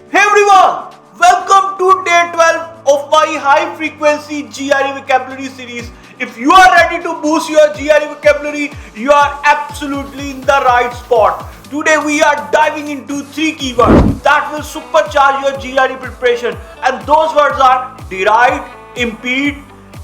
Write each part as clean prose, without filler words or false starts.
Hey everyone! Welcome to day 12 of my high frequency GRE vocabulary series. If you are ready to boost your GRE vocabulary, you are absolutely in the right spot. Today we are diving into 3 keywords that will supercharge your GRE preparation, and those words are deride, impede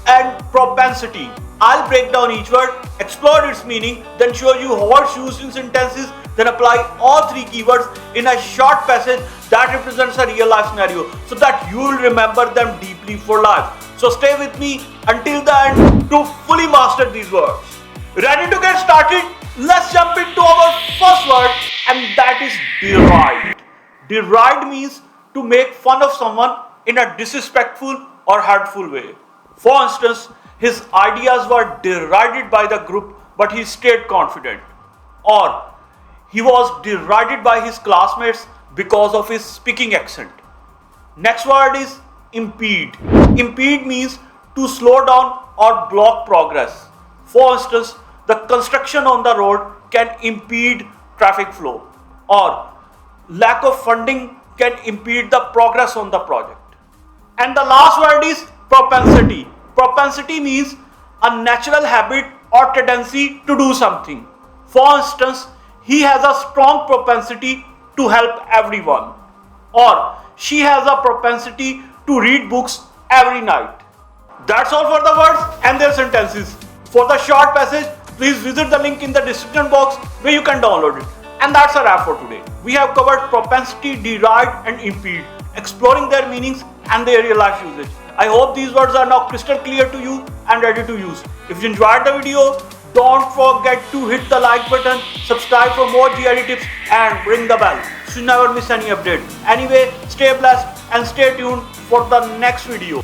and propensity. I'll break down each word, explore its meaning, then show you how it's used in sentences, then apply all 3 keywords in a short passage that represents a real life scenario so that you will remember them deeply for life. So stay with me until the end to fully master these words. Ready to get started? Let's jump into our first word, and that is deride. Deride means to make fun of someone in a disrespectful or hurtful way. For instance, his ideas were derided by the group, but he stayed confident. Or he was derided by his classmates because of his speaking accent. Next word is impede. Impede means to slow down or block progress. For instance, the construction on the road can impede traffic flow, or lack of funding can impede the progress on the project. And the last word is propensity. Propensity means a natural habit or tendency to do something. For instance, he has a strong propensity to help everyone, or she has a propensity to read books every night. That's all for the words and their sentences. For the short passage, please visit the link in the description box where you can download it. And that's a wrap for today. We have covered propensity, deride and impede, exploring their meanings and their real life usage. I hope these words are now crystal clear to you and ready to use. If you enjoyed the video, don't forget to hit the like button, subscribe for more GRE tips and ring the bell so you never miss any update. Anyway, stay blessed and stay tuned for the next video.